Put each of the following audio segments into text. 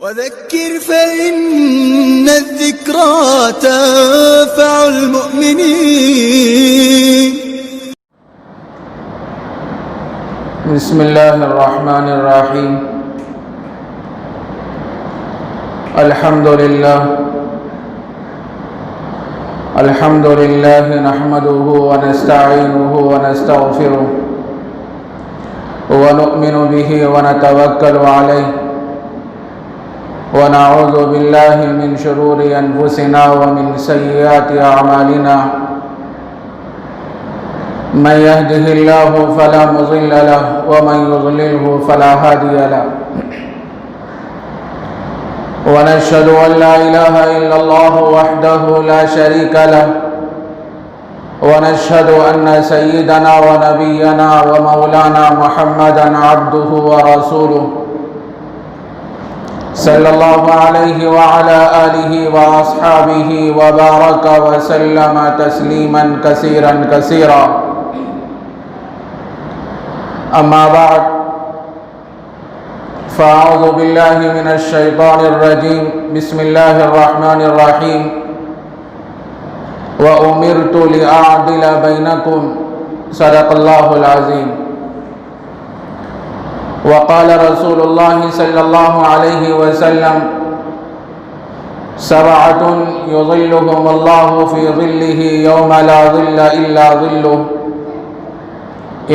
وذكر فإن الذكرى تنفع المؤمنين. بسم الله الرحمن الرحيم. الحمد لله نحمده ونستعينه ونستغفره ونؤمن به ونتوكل عليه ونعوذ بالله من شرور أنفسنا ومن سيئات أعمالنا. من يهده الله فلا مضل له ومن يضلله فلا هادي له. ونشهد أن لا إله إلا الله وحده لا شريك له. ونشهد أن سيدنا ونبينا ومولانا محمدا عبده ورسوله صلى الله عليه وعلى آله وأصحابه وبارك وسلم تسليما كثيرا. أما بعد، فأعوذ بالله من الشيطان الرجيم. بسم الله الرحمن الرحيم. وأمرت لأعدل بينكم. صدق الله العظيم. وقال رسول الله صلى الله عليه وسلم: سبعة يظلهم الله في ظله يوم لا ظل إلا ظله: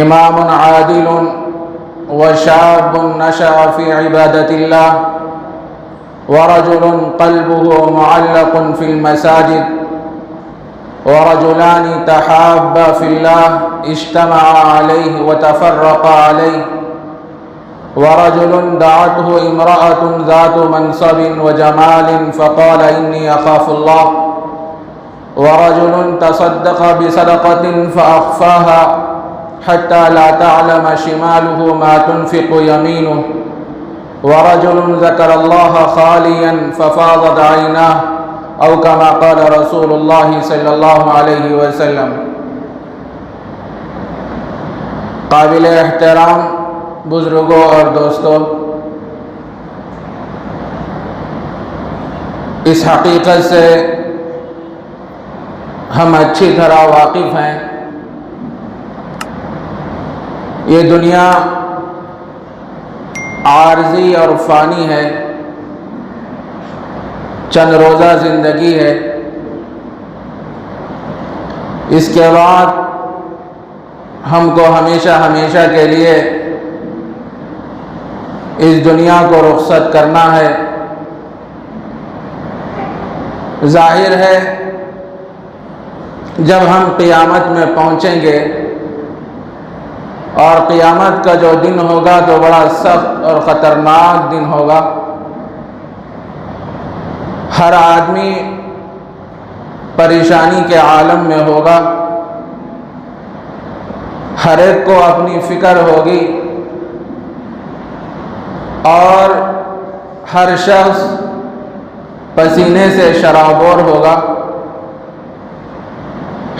إمام عادل، وشاب نشأ في عبادة الله، ورجل قلبه معلق في المساجد، ورجلان تحابا في الله اجتمعا عليه وتفرقا عليه، ورجل دعته امرأة ذات منصب وجمال فقال إني أخاف الله، ورجل تصدق بصدقة فأخفاها حتى لا تعلم شماله ما تنفق يمينه، ورجل ذكر الله خاليا ففاضت عيناه، أو كما قال رسول الله صلی اللہ علیہ وسلم. قابل احترام بزرگوں اور دوستوں، اس حقیقت سے ہم اچھی طرح واقف ہیں، یہ دنیا عارضی اور فانی ہے، چند روزہ زندگی ہے. اس کے بعد ہم کو ہمیشہ کے لیے اس دنیا کو رخصت کرنا ہے. ظاہر ہے جب ہم قیامت میں پہنچیں گے اور قیامت کا جو دن ہوگا تو بڑا سخت اور خطرناک دن ہوگا. ہر آدمی پریشانی کے عالم میں ہوگا، ہر ایک کو اپنی فکر ہوگی اور ہر شخص پسینے سے شرابور ہوگا.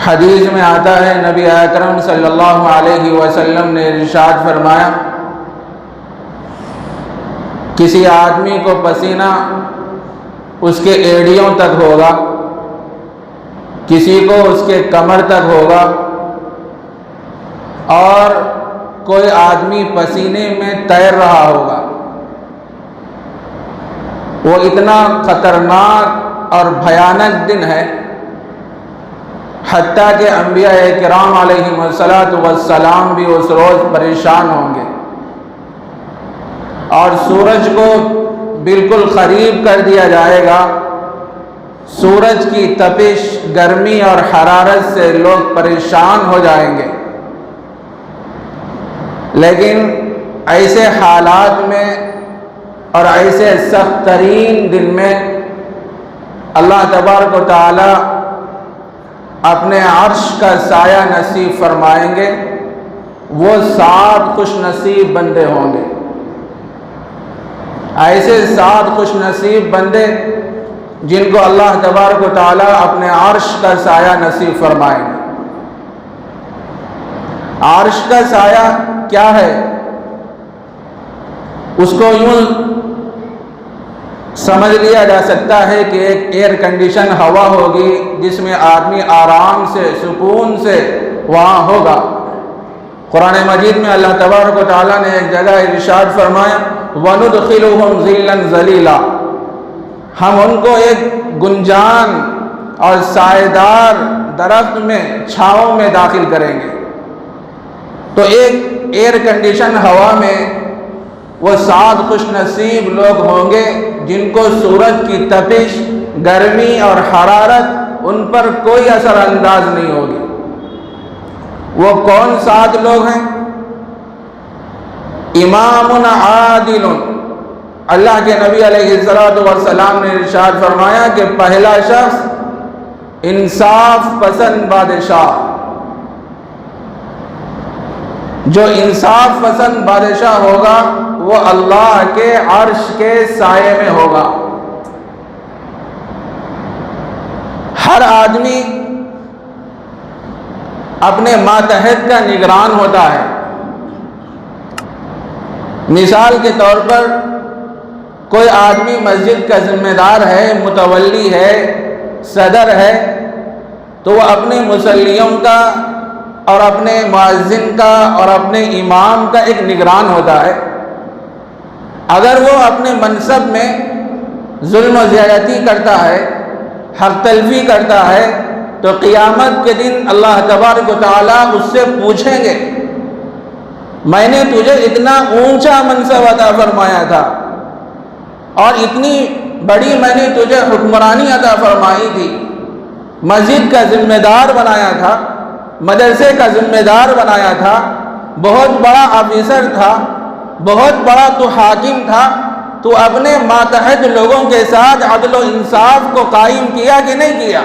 حدیث میں آتا ہے، نبی اکرم صلی اللہ علیہ وسلم نے ارشاد فرمایا، کسی آدمی کو پسینہ اس کے ایڑیوں تک ہوگا، کسی کو اس کے کمر تک ہوگا، اور کوئی آدمی پسینے میں تیر رہا ہوگا. وہ اتنا خطرناک اور بھیانک دن ہے، حتیٰ کہ انبیاء کرام علیہم السلام بھی اس روز پریشان ہوں گے، اور سورج کو بالکل قریب کر دیا جائے گا. سورج کی تپش، گرمی اور حرارت سے لوگ پریشان ہو جائیں گے. لیکن ایسے حالات میں اور ایسے سخت ترین دن میں اللہ تبارک و تعالی اپنے عرش کا سایہ نصیب فرمائیں گے. وہ 7 خوش نصیب بندے ہوں گے، ایسے 7 خوش نصیب بندے جن کو اللہ تبارک و تعالی اپنے عرش کا سایہ نصیب فرمائیں گے. عرش کا سایہ کیا ہے؟ اس کو یوں سمجھ لیا جا سکتا ہے کہ ایک ایئر کنڈیشن ہوا ہوگی جس میں آدمی آرام سے سکون سے وہاں ہوگا۔ قرآن مجید میں اللہ تبارک و تعالیٰ نے ایک جگہ ارشاد فرمایا وَنُدْخِلُهُمْ ظِلًّا ظَلِيلًا، ہم ان کو ایک گنجان اور سائیدار درخت میں چھاؤں میں داخل کریں گے۔ تو ایک ایئر کنڈیشن ہوا میں وہ 7 خوش نصیب لوگ ہوں گے جن کو سورج کی تپش، گرمی اور حرارت ان پر کوئی اثر انداز نہیں ہوگی۔ وہ کون 7 لوگ ہیں؟ امام عادل، اللہ کے نبی علیہ السلام نے ارشاد فرمایا کہ پہلا شخص انصاف پسند بادشاہ، جو انصاف پسند بادشاہ ہوگا وہ اللہ کے عرش کے سائے میں ہوگا۔ ہر آدمی اپنے ماتحت کا نگران ہوتا ہے۔ مثال کے طور پر کوئی آدمی مسجد کا ذمہ دار ہے، متولی ہے، صدر ہے، تو وہ اپنے مصلیوں کا اور اپنے مؤذن کا اور اپنے امام کا ایک نگران ہوتا ہے۔ اگر وہ اپنے منصب میں ظلم و زیادتی کرتا ہے، حق تلفی کرتا ہے، تو قیامت کے دن اللہ تبارک و تعالیٰ اس سے پوچھیں گے میں نے تجھے اتنا اونچا منصب عطا فرمایا تھا اور اتنی بڑی میں نے تجھے حکمرانی عطا فرمائی تھی، مسجد کا ذمہ دار بنایا تھا، مدرسے کا ذمہ دار بنایا تھا، بہت بڑا آفیسر تھا، بہت بڑا تو حاکم تھا، تو اپنے ماتحت لوگوں کے ساتھ عدل و انصاف کو قائم کیا کہ نہیں کیا؟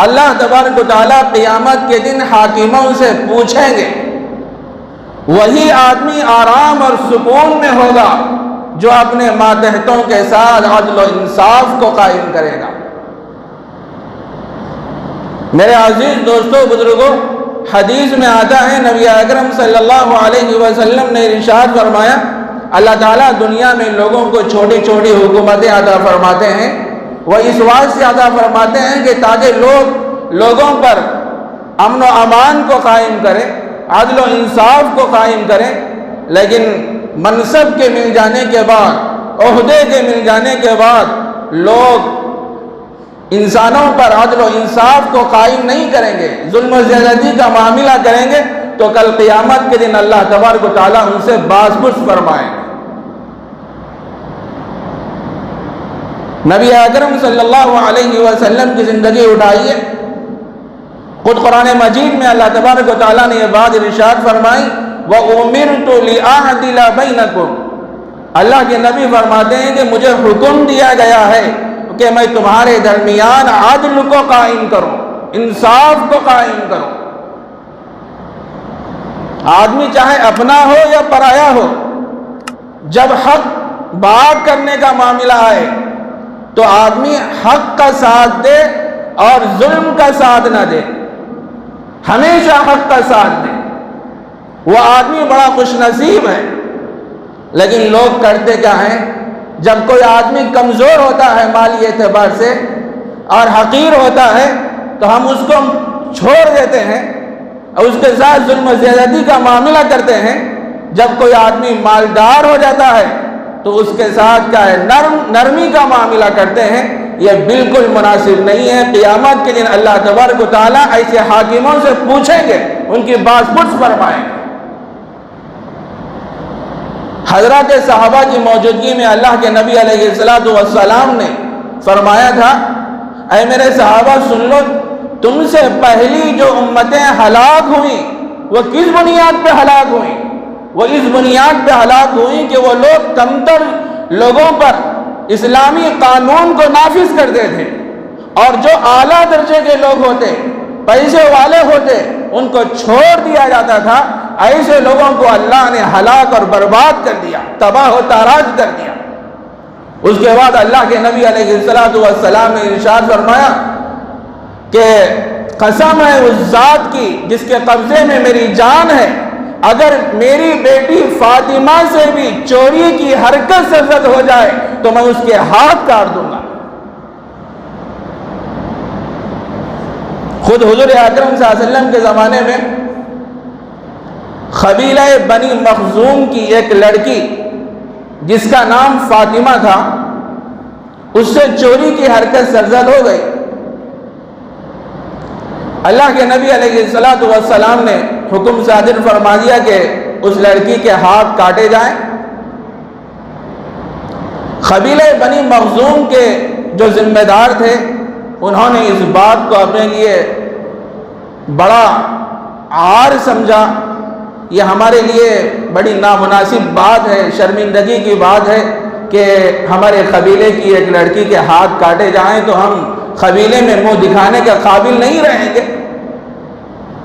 اللہ تبارک و تعالیٰ قیامت کے دن حاکموں سے پوچھیں گے۔ وہی آدمی آرام اور سکون میں ہوگا جو اپنے ماتحتوں کے ساتھ عدل و انصاف کو قائم کرے گا۔ میرے عزیز دوستو، بزرگوں، حدیث میں آتا ہے نبی اکرم صلی اللہ علیہ وسلم نے ارشاد فرمایا اللہ تعالیٰ دنیا میں لوگوں کو چھوٹی چھوٹی حکومتیں عطا فرماتے ہیں، وہ اس واسطے سے عطا فرماتے ہیں کہ تاکہ لوگوں پر امن و امان کو قائم کریں، عدل و انصاف کو قائم کریں، لیکن منصب کے مل جانے کے بعد، عہدے کے مل جانے کے بعد لوگ انسانوں پر عدل و انصاف کو قائم نہیں کریں گے، ظلم و زیادتی کا معاملہ کریں گے، تو کل قیامت کے دن اللہ تبارک و تعالیٰ ان سے باز پرس فرمائیں گے۔ نبی اکرم صلی اللہ علیہ وسلم کی زندگی اٹھائیے، خود قرآن مجید میں اللہ تبارک و تعالیٰ نے یہ بات ارشاد فرمائی وَأُمِرْتُ لِأَعْدِلَ بَيْنَكُمْ، اللہ کے نبی فرماتے ہیں کہ مجھے حکم دیا گیا ہے کہ میں تمہارے درمیان عدل کو قائم کروں، انصاف کو قائم کروں۔ آدمی چاہے اپنا ہو یا پرایا ہو، جب حق بات کرنے کا معاملہ آئے تو آدمی حق کا ساتھ دے اور ظلم کا ساتھ نہ دے، ہمیشہ حق کا ساتھ دے، وہ آدمی بڑا خوش نصیب ہے۔ لیکن لوگ کرتے کیا ہیں؟ جب کوئی آدمی کمزور ہوتا ہے مالی اعتبار سے اور حقیر ہوتا ہے تو ہم اس کو چھوڑ دیتے ہیں اور اس کے ساتھ ظلم و زیادتی کا معاملہ کرتے ہیں۔ جب کوئی آدمی مالدار ہو جاتا ہے تو اس کے ساتھ کیا ہے؟ نرمی کا معاملہ کرتے ہیں۔ یہ بالکل مناسب نہیں ہے۔ قیامت کے دن اللہ تبارک و تعالیٰ ایسے حاکموں سے پوچھیں گے، ان کی باز پرس فرمائیں گے۔ حضرات صحابہ کی موجودگی میں اللہ کے نبی علیہ السلام نے فرمایا تھا اے میرے صحابہ سن لو، تم سے پہلی جو امتیں ہلاک ہوئیں وہ کس بنیاد پہ ہلاک ہوئیں؟ وہ اس بنیاد پہ ہلاک ہوئیں کہ وہ لوگ کمتر لوگوں پر اسلامی قانون کو نافذ کرتے تھے، اور جو اعلیٰ درجے کے لوگ ہوتے، پیسے والے ہوتے، ان کو چھوڑ دیا جاتا تھا۔ ایسے لوگوں کو اللہ نے ہلاک اور برباد کر دیا، تباہ و تاراج کر دیا۔ اس کے بعد اللہ کے نبی علیہ السلام نے ارشاد فرمایا کہ قسم ہے اس ذات کی جس کے قبضے میں میری جان ہے، اگر میری بیٹی فاطمہ سے بھی چوری کی حرکت سے زد ہو جائے تو میں اس کے ہاتھ کاٹ دوں گا۔ خود حضور اکرم صلی اللہ علیہ وسلم کے زمانے میں قبیلہ بنی مخزوم کی ایک لڑکی جس کا نام فاطمہ تھا، اس سے چوری کی حرکت سرزد ہو گئی۔ اللہ کے نبی علیہ السلام نے حکم صادر فرما دیا کہ اس لڑکی کے ہاتھ کاٹے جائیں۔ قبیلہ بنی مخزوم کے جو ذمہ دار تھے انہوں نے اس بات کو اپنے لیے بڑا عار سمجھا، یہ ہمارے لیے بڑی نامناسب بات ہے، شرمندگی کی بات ہے کہ ہمارے قبیلے کی ایک لڑکی کے ہاتھ کاٹے جائیں تو ہم قبیلے میں منہ دکھانے کے قابل نہیں رہیں گے۔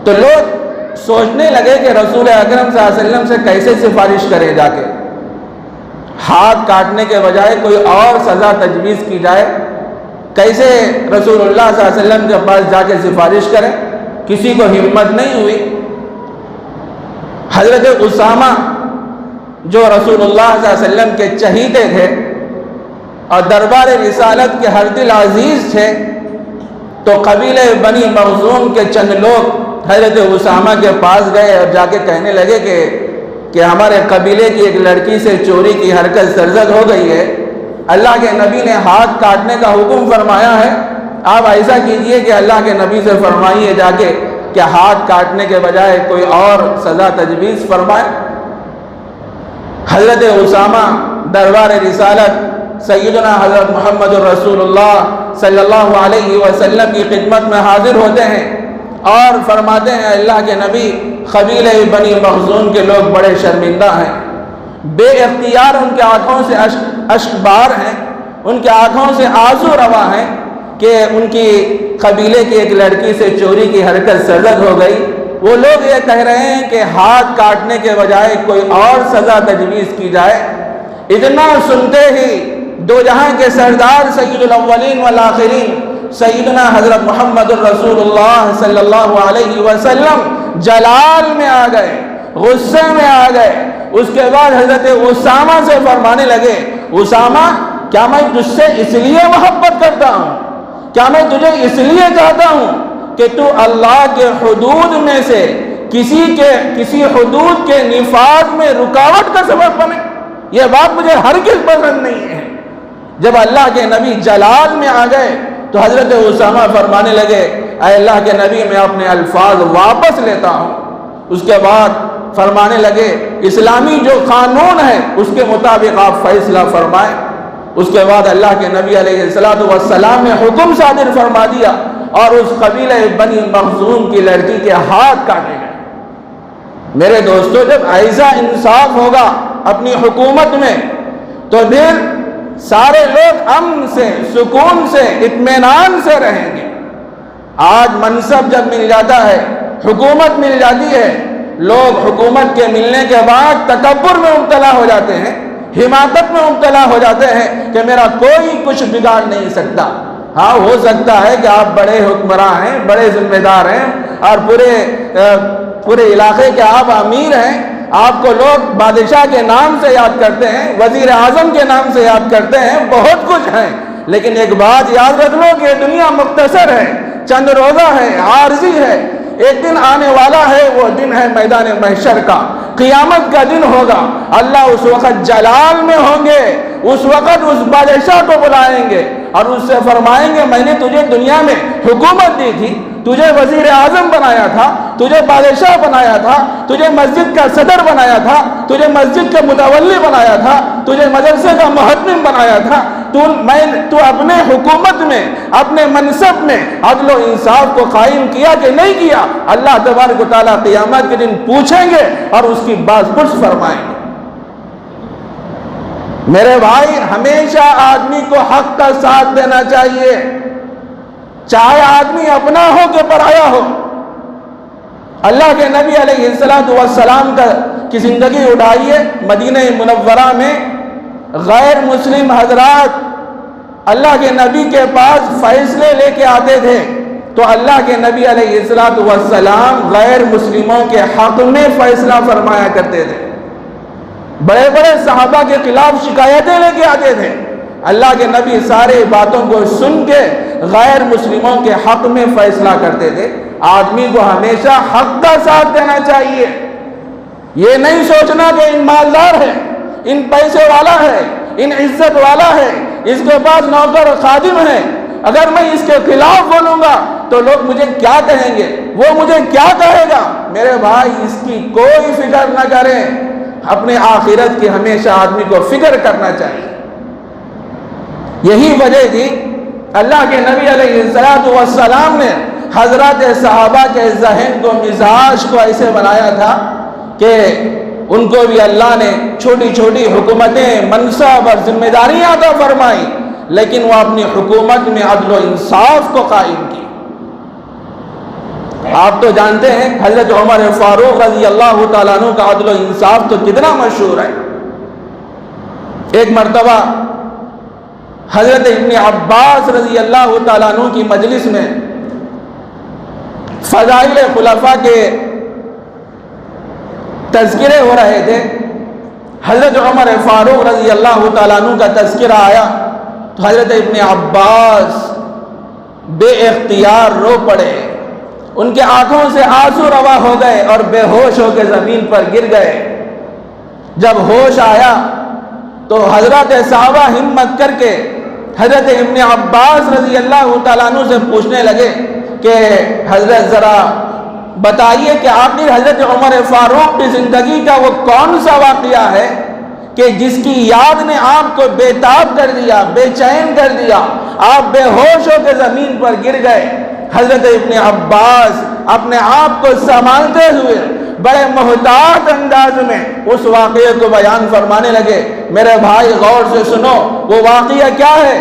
تو لوگ سوچنے لگے کہ رسول اکرم صلی اللہ علیہ وسلم سے کیسے سفارش کرے جا کے، ہاتھ کاٹنے کے بجائے کوئی اور سزا تجویز کی جائے، کیسے رسول اللہ صلی اللہ علیہ وسلم کے پاس جا کے سفارش کریں۔ کسی کو ہمت نہیں ہوئی۔ حضرت اسامہ جو رسول اللہ صلی اللہ علیہ وسلم کے چہیتے تھے اور دربار رسالت کے ہر دل عزیز تھے، تو قبیلہ بنی مخزوم کے چند لوگ حضرت اسامہ کے پاس گئے اور جا کے کہنے لگے کہ ہمارے قبیلے کی ایک لڑکی سے چوری کی حرکت سرزد ہو گئی ہے، اللہ کے نبی نے ہاتھ کاٹنے کا حکم فرمایا ہے، آپ ایسا کیجئے کہ اللہ کے نبی سے فرمائیے جا کے کہ ہاتھ کاٹنے کے بجائے کوئی اور سزا تجویز فرمائے۔ حضرت اسامہ دربار رسالت سیدنا حضرت محمد الرسول اللہ صلی اللہ علیہ وسلم کی خدمت میں حاضر ہوتے ہیں اور فرماتے ہیں اللہ کے نبی، قبیلہ بنی مخزوم کے لوگ بڑے شرمندہ ہیں، بے اختیار ان کے آنکھوں سے اشک بار ہیں، ان کے آنکھوں سے آنسو روا ہیں کہ ان کی قبیلے کی ایک لڑکی سے چوری کی حرکت سرزد ہو گئی۔ وہ لوگ یہ کہہ رہے ہیں کہ ہاتھ کاٹنے کے بجائے کوئی اور سزا تجویز کی جائے۔ اتنا سنتے ہی دو جہاں کے سردار سید الاولین والآخرین سیدنا حضرت محمد الرسول اللہ صلی اللہ علیہ وسلم جلال میں آ گئے، غصے میں آ گئے۔ اس کے بعد حضرت اسامہ سے فرمانے لگے، اسامہ کیا میں تجھ سے اس لیے محبت کرتا ہوں، کیا میں تجھے اس لیے چاہتا ہوں کہ تو اللہ کے حدود میں سے کسی حدود کے نفاذ میں رکاوٹ کا سبب بنے؟ یہ بات مجھے ہرگز پسند نہیں ہے۔ جب اللہ کے نبی جلال میں آ گئے تو حضرت اسامہ فرمانے لگے، اے اللہ کے نبی میں اپنے الفاظ واپس لیتا ہوں۔ اس کے بعد فرمانے لگے اسلامی جو قانون ہے اس کے مطابق آپ فیصلہ فرمائیں۔ اس کے بعد اللہ کے نبی علیہ السلام نے حکم صادر فرما دیا اور اس قبیلہ بنی مخزوم کی لڑکی کے ہاتھ کاٹے گئے۔ میرے دوستو، جب ایسا انصاف ہوگا اپنی حکومت میں تو پھر سارے لوگ امن سے، سکون سے، اطمینان سے رہیں گے۔ آج منصب جب مل جاتا ہے، حکومت مل جاتی ہے، لوگ حکومت کے ملنے کے بعد تکبر میں مبتلا ہو جاتے ہیں، حماقت میں مبتلا ہو جاتے ہیں کہ میرا کوئی کچھ بگاڑ نہیں سکتا۔ ہاں، ہو سکتا ہے کہ آپ بڑے حکمراں ہیں، بڑے ذمہ دار ہیں اور پورے علاقے کے آپ امیر ہیں، آپ کو لوگ بادشاہ کے نام سے یاد کرتے ہیں، وزیر اعظم کے نام سے یاد کرتے ہیں، بہت کچھ ہیں، لیکن ایک بات یاد رکھ لو کہ یہ دنیا مختصر ہے، چند روزہ ہے، عارضی ہے۔ ایک دن آنے والا ہے، وہ دن ہے میدان محشر کا، قیامت کا دن ہوگا۔ اللہ اس وقت جلال میں ہوں گے، اس وقت اس بادشاہ کو بلائیں گے اور اس سے فرمائیں گے میں نے تجھے دنیا میں حکومت دی تھی، تجھے وزیر اعظم بنایا تھا، تجھے بادشاہ بنایا تھا، تجھے مسجد کا صدر بنایا تھا، تجھے مسجد کا متولی بنایا تھا، تجھے مدرسے کا محتم بنایا تھا، تو اپنے حکومت میں، اپنے منصب میں عدل و انصاف کو قائم کیا کہ نہیں کیا؟ اللہ تبارک و تعالیٰ قیامت کے دن پوچھیں گے اور اس کی باز پرس فرمائیں گے۔ میرے بھائی، ہمیشہ آدمی کو حق کا ساتھ دینا چاہیے، چاہے آدمی اپنا ہو کہ پرایا ہو۔ اللہ کے نبی علیہ السلام کی زندگی اٹھائیے، مدینہ منورہ میں غیر مسلم حضرات اللہ کے نبی کے پاس فیصلے لے کے آتے تھے تو اللہ کے نبی علیہ السلام غیر مسلموں کے حق میں فیصلہ فرمایا کرتے تھے، بڑے بڑے صحابہ کے خلاف شکایتیں لے کے آتے تھے، اللہ کے نبی سارے باتوں کو سن کے غیر مسلموں کے حق میں فیصلہ کرتے تھے۔ آدمی کو ہمیشہ حق کا ساتھ دینا چاہیے، یہ نہیں سوچنا کہ ان مالدار ہے، ان پیسے والا ہے، ان عزت والا ہے، اس کے پاس نوکر و خادم ہے، اگر میں اس کے خلاف بولوں گا تو لوگ مجھے کیا کہیں گے، وہ مجھے کیا کہے گا۔ میرے بھائی اس کی کوئی فکر نہ کریں، اپنے آخرت کی ہمیشہ آدمی کو فکر کرنا چاہیے۔ یہی وجہ تھی اللہ کے نبی علیہ السلام نے حضرات صحابہ کے ذہن کو، مزاج کو ایسے بنایا تھا کہ ان کو بھی اللہ نے چھوٹی چھوٹی حکومتیں، منصب اور ذمہ داریاں عطا فرمائی، لیکن وہ اپنی حکومت میں عدل و انصاف کو قائم کی۔ آپ تو جانتے ہیں حضرت عمر فاروق رضی اللہ تعالیٰ عنہ کا عدل و انصاف تو کتنا مشہور ہے۔ ایک مرتبہ حضرت ابن عباس رضی اللہ تعالیٰ عنہ کی مجلس میں فضائل خلفاء کے تذکرے ہو رہے تھے، حضرت عمر فاروق رضی اللہ تعالیٰ عنہ کا تذکرہ آیا تو حضرت ابن عباس بے اختیار رو پڑے، ان کے آنکھوں سے آنسو روا ہو گئے اور بے ہوش ہو کے زمین پر گر گئے۔ جب ہوش آیا تو حضرت صحابہ ہمت کر کے حضرت ابن عباس رضی اللہ تعالیٰ عنہ سے پوچھنے لگے کہ حضرت ذرا بتائیے کہ آخر حضرت عمر فاروق کی زندگی کا وہ کون سا واقعہ ہے کہ جس کی یاد نے آپ کو بے تاب کر دیا، بے چین کر دیا، آپ بے ہوش ہو کے زمین پر گر گئے۔ حضرت ابن عباس اپنے آپ کو سنبھالتے ہوئے بڑے محتاط انداز میں اس واقعے کو بیان فرمانے لگے۔ میرے بھائی غور سے سنو، وہ واقعہ کیا ہے؟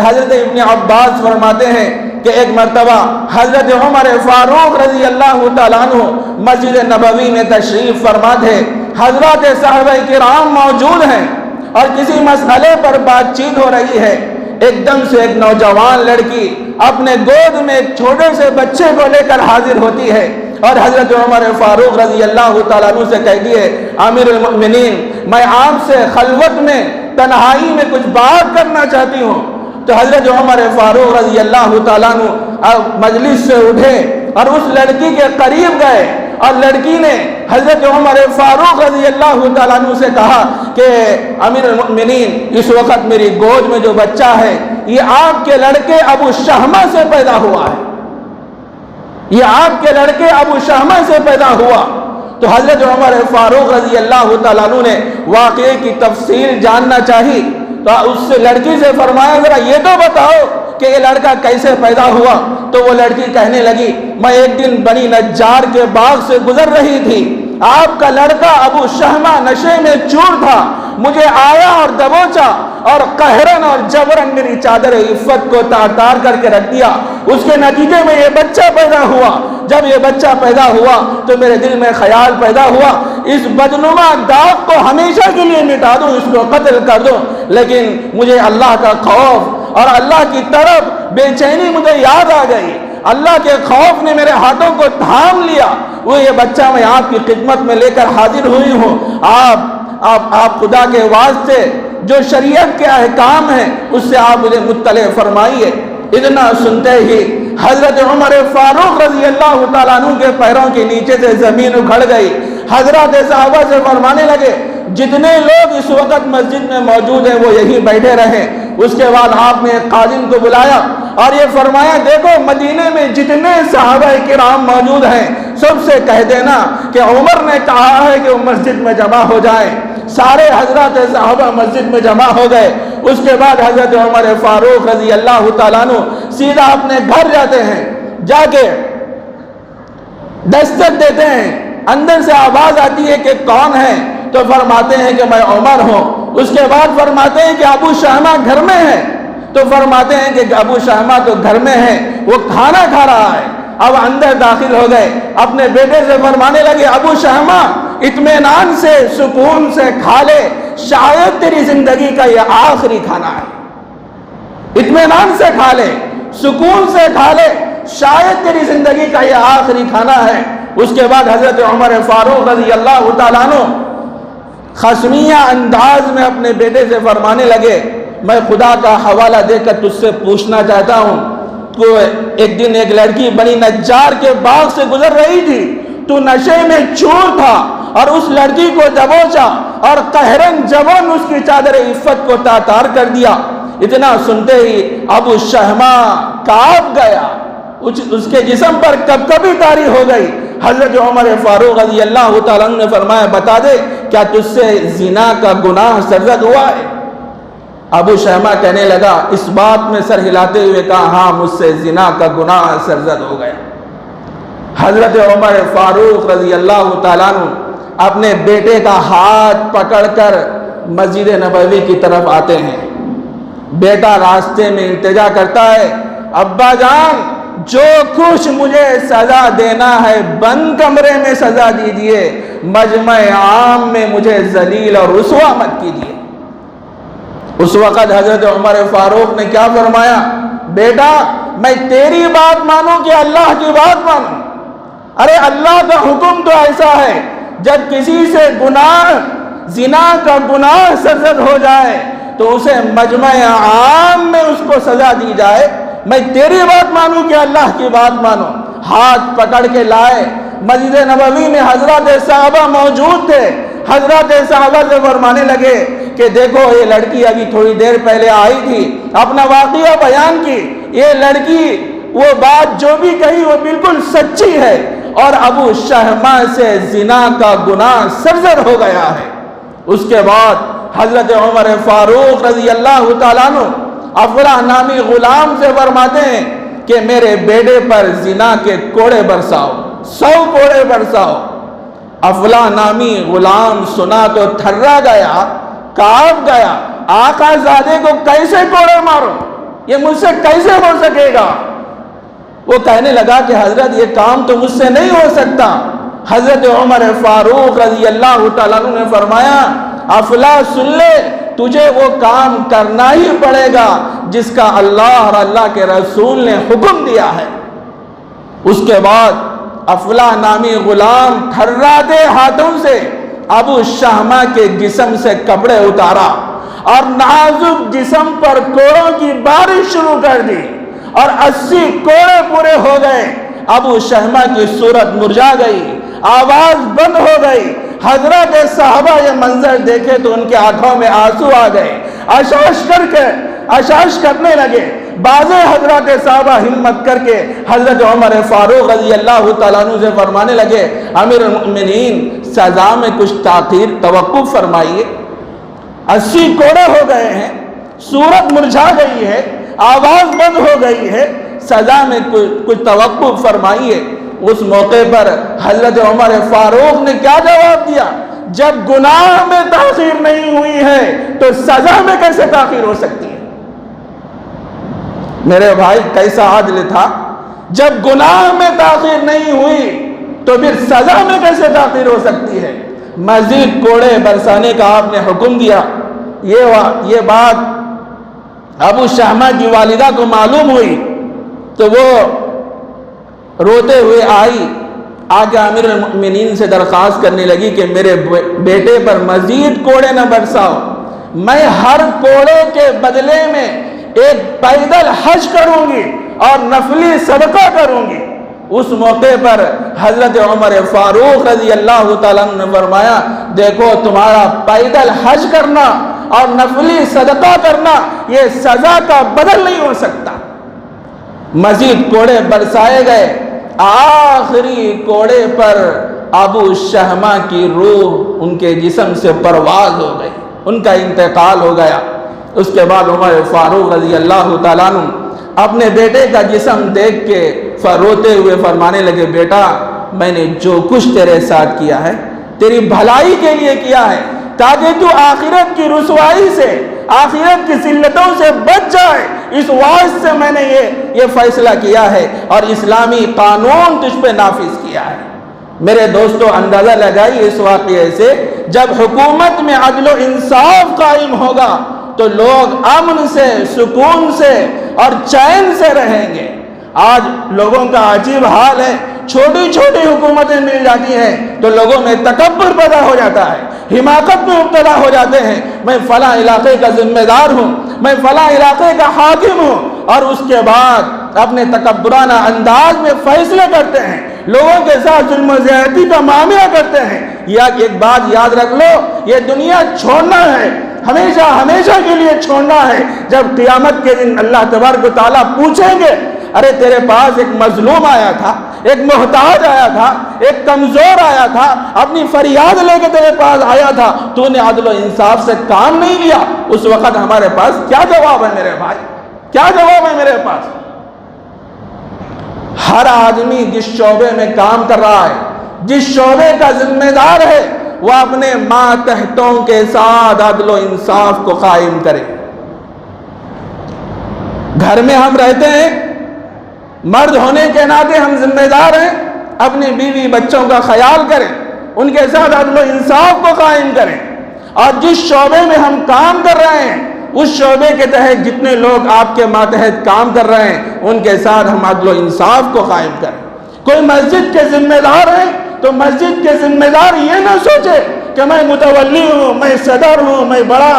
حضرت ابن عباس فرماتے ہیں کہ ایک مرتبہ حضرت عمر فاروق رضی اللہ تعالیٰ عنہ مسجد نبوی میں تشریف فرما تھے، حضرات صحابہ کرام موجود ہیں اور کسی مسئلے پر بات چیت ہو رہی ہے۔ ایک دم سے ایک نوجوان لڑکی اپنے گود میں ایک چھوٹے سے بچے کو لے کر حاضر ہوتی ہے اور حضرت عمر فاروق رضی اللہ تعالیٰ عنہ سے کہتی ہے، امیر المؤمنین میں آپ سے خلوت میں تنہائی میں کچھ بات کرنا چاہتی ہوں۔ تو حضرت عمر فاروق رضی اللہ تعالیٰ عنہ مجلس سے اٹھے اور اس لڑکی کے قریب گئے اور لڑکی نے حضرت عمر فاروق رضی اللہ تعالیٰ عنہ سے کہا کہ امیر المؤمنین اس وقت میری گود میں جو بچہ ہے یہ آپ کے لڑکے ابو شہمہ سے پیدا ہوا ہے، یہ آپ کے لڑکے ابو شہمہ سے پیدا ہوا۔ تو حضرت عمر فاروق رضی اللہ تعالیٰ عنہ نے واقعے کی تفصیل جاننا چاہی تو اس سے لڑکی سے فرمایا ذرا یہ تو بتاؤ کہ یہ لڑکا کیسے پیدا ہوا؟ تو وہ لڑکی کہنے لگی میں ایک دن بنی نجار کے باغ سے گزر رہی تھی، آپ کا لڑکا ابو شہمہ نشے میں چور تھا، مجھے آیا اور دبوچا اور قہرن اور جبرن میری چادر عفت کو تار تار کر کے رکھ دیا، اس کے نتیجے میں یہ بچہ پیدا ہوا۔ جب یہ بچہ پیدا ہوا تو میرے دل میں خیال پیدا ہوا اس بدنما داغ کو ہمیشہ کے لیے مٹا دوں، اس کو قتل کر دوں، لیکن مجھے اللہ کا خوف اور اللہ کی طرف بے چینی مجھے یاد آ گئی، اللہ کے خوف نے میرے ہاتھوں کو تھام لیا، وہ یہ بچہ میں آپ کی خدمت میں لے کر حاضر ہوئی ہوں، آپ خدا کے واسطے جو شریعت کے احکام ہیں اس سے آپ مجھے مطلع فرمائیے۔ اتنا سنتے ہی حضرت عمر فاروق رضی اللہ تعالیٰ عنہ کے پیروں کے نیچے سے زمین اکھڑ گئی۔ حضرات صحابہ سے فرمانے لگے جتنے لوگ اس وقت مسجد میں موجود ہیں وہ یہی بیٹھے رہے۔ اس کے بعد آپ نے ایک قاضی کو بلایا اور یہ فرمایا دیکھو مدینے میں جتنے صحابہ کرام موجود ہیں سب سے کہہ دینا کہ عمر نے کہا ہے کہ وہ مسجد میں جمع ہو جائیں۔ سارے حضرات صحابہ مسجد میں جمع ہو گئے۔ اس کے بعد حضرت عمر فاروق رضی اللہ تعالیٰ عنہ سیدھا اپنے گھر جاتے ہیں، جا کے دستک دیتے ہیں، اندر سے آواز آتی ہے کہ کون ہے؟ تو فرماتے ہیں کہ میں عمر ہوں۔ اس کے بعد فرماتے ہیں کہ ابو شہمہ گھر میں ہے، تو فرماتے ہیں کہ ابو شہمہ تو گھر میں ہے، وہ کھانا کھا رہا ہے۔ اب اندر داخل ہو گئے، اپنے بیٹے سے فرمانے لگے ابو شہمہ اطمینان سے سکون سے کھا لے، شاید تیری زندگی کا یہ آخری کھانا ہے، اطمینان سے کھا لے، سکون سے کھا لے، شاید تیری زندگی کا یہ آخری کھانا ہے۔ اس کے بعد حضرت عمر فاروق رضی اللہ تعالیٰ عنہ خصمیہ انداز میں اپنے بیٹے سے فرمانے لگے، میں خدا کا حوالہ دے کر تجھ سے پوچھنا چاہتا ہوں، تو ایک دن ایک لڑکی بنی نجار کے باغ سے گزر رہی تھی، تو نشے میں چور تھا اور اس لڑکی کو دبوچا اور قہرن جبن اس کی چادر عفت کو تاتار کر دیا۔ اتنا سنتے ہی ابو شہما کانپ گیا، اس کے جسم پر کپکپی طاری ہو گئی۔ حضرت عمر فاروق رضی اللہ تعالیٰ عنہ نے فرمایا، بتا دے کیا تجھ سے زنا کا گناہ سرزد ہوا ہے؟ ابو شہما کہنے لگا، اس بات میں سر ہلاتے ہوئے کہا، ہاں مجھ سے زنا کا گناہ سرزد ہو گیا۔ حضرت عمر فاروق رضی اللہ تعالیٰ عنہ اپنے بیٹے کا ہاتھ پکڑ کر مسجد نبوی کی طرف آتے ہیں۔ بیٹا راستے میں التجا کرتا ہے، ابا جان جو کچھ مجھے سزا دینا ہے بند کمرے میں سزا دیجیے، مجمع عام میں مجھے ذلیل اور رسوا مت کیجیے۔ اس وقت حضرت عمر فاروق نے کیا فرمایا، بیٹا میں تیری بات مانوں کہ اللہ کی بات مانوں؟ ارے اللہ کا حکم تو ایسا ہے، جب کسی سے گناہ زنا کا گناہ سرزد ہو جائے تو اسے مجمع عام میں اس کو سزا دی جائے، میں تیری بات مانوں کہ اللہ کی بات مانوں؟ ہاتھ پکڑ کے لائے، مسجد نبوی میں حضرات صحابہ موجود تھے، حضرات صحابہ سے فرمانے لگے کہ دیکھو یہ لڑکی ابھی تھوڑی دیر پہلے آئی تھی، اپنا واقعہ بیان کی، یہ لڑکی وہ بات جو بھی کہی وہ بالکل سچی ہے اور ابو شہما سے زنا کا گناہ سرزد ہو گیا ہے۔ اس کے بعد حضرت عمر فاروق رضی اللہ تعالیٰ عنہ افلاح نامی غلام سے فرماتے ہیں کہ میرے بیٹے پر زنا کے کوڑے برساؤ، 100 کوڑے برساؤ۔ افلاح نامی غلام سنا تو تھرا گیا، کانپ گیا، آقا زادے کو کیسے کوڑے مارو، یہ مجھ سے کیسے ہو سکے گا؟ وہ کہنے لگا کہ حضرت یہ کام تو مجھ سے نہیں ہو سکتا۔ حضرت عمر فاروق رضی اللہ تعالیٰ عنہ نے فرمایا، افلاح سن لے، تجھے وہ کام کرنا ہی پڑے گا جس کا اللہ اور اللہ کے رسول نے حکم دیا ہے۔ اس کے بعد افلاح نامی غلام تھراتے ہاتھوں سے ابو شہما کے جسم سے کپڑے اتارا اور نازک جسم پر کوڑوں کی بارش شروع کر دی اور 80 کوڑے پورے ہو گئے۔ ابو شہما کی صورت مرجھا گئی، آواز بند ہو گئی۔ حضرات صحابہ یہ منظر دیکھے تو ان کے آنکھوں میں آنسو آ گئے، اشاش کرنے لگے۔ بعض حضرات صحابہ ہمت کر کے حضرت عمر فاروق رضی اللہ تعالیٰ عنہ سے فرمانے لگے، امیر المؤمنین سزا میں کچھ تاخیر توقف فرمائیے، 80 کوڑے ہو گئے ہیں، صورت مرجھا گئی ہے، آواز بند ہو گئی ہے، سزا میں کچھ توقف فرمائیے۔ اس موقع پر حضرت عمر فاروق نے کیا جواب دیا، جب گناہ میں تاخیر نہیں ہوئی ہے تو سزا میں کیسے تاخیر ہو سکتی ہے؟ میرے بھائی کیسا عدل تھا، جب گناہ میں تاخیر نہیں ہوئی تو پھر سزا میں کیسے تاخیر ہو سکتی ہے؟ مزید کوڑے برسانے کا آپ نے حکم دیا۔ یہ بات ابو شہما کی والدہ کو معلوم ہوئی تو وہ روتے ہوئے آئی، آگے امیر المؤمنین سے درخواست کرنے لگی کہ میرے بیٹے پر مزید کوڑے نہ برساؤ، میں ہر کوڑے کے بدلے میں ایک پیدل حج کروں گی اور نفلی صدقہ کروں گی۔ اس موقع پر حضرت عمر فاروق رضی اللہ تعالیٰ عنہ نے فرمایا، دیکھو تمہارا پیدل حج کرنا اور نفلی صدقہ کرنا یہ سزا کا بدل نہیں ہو سکتا۔ مزید کوڑے برسائے گئے، آخری کوڑے پر ابو شہما کی روح ان کے جسم سے پرواز ہو گئی، ان کا انتقال ہو گیا۔ اس کے بعد عمر فاروق رضی اللہ تعالیٰ عنہ اپنے بیٹے کا جسم دیکھ کے روتے ہوئے فرمانے لگے، بیٹا میں نے جو کچھ تیرے ساتھ کیا ہے تیری بھلائی کے لیے کیا ہے، تاکہ تو آخرت کی رسوائی سے، آخرت کی ذلتوں سے بچ جائے، اس واسطے سے میں نے یہ فیصلہ کیا ہے اور اسلامی قانون تجھ پہ نافذ کیا ہے۔ میرے دوستو اندازہ لگائیے اس واقعے سے، جب حکومت میں عدل و انصاف قائم ہوگا تو لوگ امن سے، سکون سے اور چین سے رہیں گے۔ آج لوگوں کا عجیب حال ہے، چھوٹی چھوٹی حکومتیں مل جاتی ہیں تو لوگوں میں تکبر پیدا ہو جاتا ہے، حماقت میں مبتلا ہو جاتے ہیں، میں فلاں علاقے کا ذمہ دار ہوں، میں فلاں علاقے کا حاکم ہوں، اور اس کے بعد اپنے تکبرانہ انداز میں فیصلے کرتے ہیں، لوگوں کے ساتھ ظلم و زیادتی کا معاملہ کرتے ہیں۔ ایک بات یاد رکھ لو، یہ دنیا چھوڑنا ہے، ہمیشہ ہمیشہ کے لیے چھوڑنا ہے۔ جب قیامت کے دن اللہ تبارک و تعالیٰ پوچھیں گے، ارے تیرے پاس ایک مظلوم آیا تھا، ایک محتاج آیا تھا، ایک کمزور آیا تھا، اپنی فریاد لے کے تیرے پاس آیا تھا، تو نے عدل و انصاف سے کام نہیں لیا، اس وقت ہمارے پاس کیا جواب ہے میرے بھائی؟ کیا جواب ہے میرے پاس؟ ہر آدمی جس شعبے میں کام کر رہا ہے، جس شعبے کا ذمہ دار ہے، وہ اپنے ماتحتوں کے ساتھ عدل و انصاف کو قائم کرے۔ گھر میں ہم رہتے ہیں، مرد ہونے کے ناطے ہم ذمہ دار ہیں، اپنی بیوی بچوں کا خیال کریں، ان کے ساتھ عدل و انصاف کو قائم کریں، اور جس شعبے میں ہم کام کر رہے ہیں اس شعبے کے تحت جتنے لوگ آپ کے ماتحت کام کر رہے ہیں ان کے ساتھ ہم عدل و انصاف کو قائم کریں۔ کوئی مسجد کے ذمہ دار ہے تو مسجد کے ذمہ دار یہ نہ سوچے کہ میں متولی ہوں، میں صدر ہوں، میں بڑا،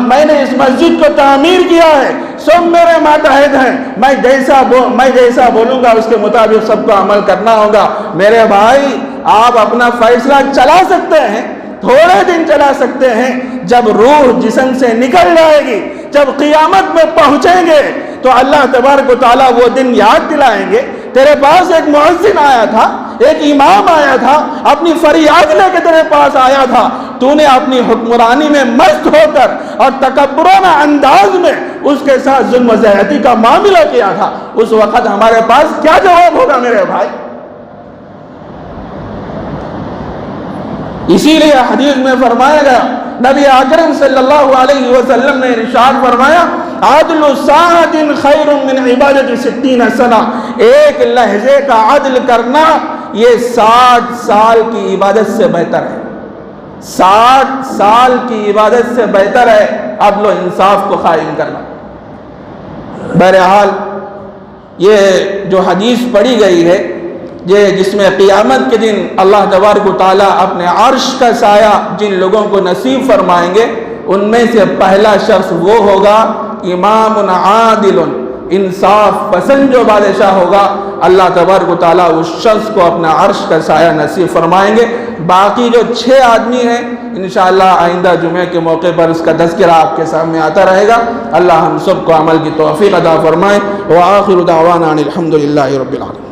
میں نے اس مسجد کو تعمیر کیا ہے، سب میرے ماتحت ہیں، میں جیسا بولوں گا اس کے مطابق سب کو عمل کرنا ہوگا۔ میرے بھائی، آپ اپنا فیصلہ چلا سکتے ہیں، تھوڑے دن چلا سکتے ہیں، جب روح جسم سے نکل جائے گی، جب قیامت میں پہنچیں گے تو اللہ تبارک و تعالیٰ وہ دن یاد دلائیں گے، تیرے پاس ایک مؤذن آیا تھا، ایک امام آیا تھا، اپنی فریاد لے کے تیرے پاس آیا تھا، تو نے اپنی حکمرانی میں مست ہو کر اور تکبرانہ انداز میں اس کے ساتھ ظلم و زیادتی کا معاملہ کیا تھا، اس وقت ہمارے پاس کیا جواب ہوگا میرے بھائی؟ اسی لیے حدیث میں فرمایا گیا، نبی اکرم صلی اللہ علیہ وسلم نے ارشاد فرمایا، عدل ساعۃ خیر من عبادت 60 سنہ، ایک لحظے کا عدل کرنا یہ 60 سال کی عبادت سے بہتر ہے۔ 60 سال کی عبادت سے بہتر ہے عدل و انصاف کو قائم کرنا۔ بہرحال یہ جو حدیث پڑھی گئی ہے، یہ جس میں قیامت کے دن اللہ تبارک و تعالیٰ اپنے عرش کا سایہ جن لوگوں کو نصیب فرمائیں گے، ان میں سے پہلا شخص وہ ہوگا امام عادل، انصاف پسند جو بادشاہ ہوگا، اللہ تبارک و تعالیٰ اس شخص کو اپنا عرش کا سایہ نصیب فرمائیں گے۔ باقی جو 6 آدمی ہیں انشاءاللہ آئندہ جمعے کے موقع پر اس کا تذکرہ آپ کے سامنے آتا رہے گا۔ اللہ ہم سب کو عمل کی توفیق عطا فرمائے۔ وآخر دعوانا ان الحمد للہ رب العالمین۔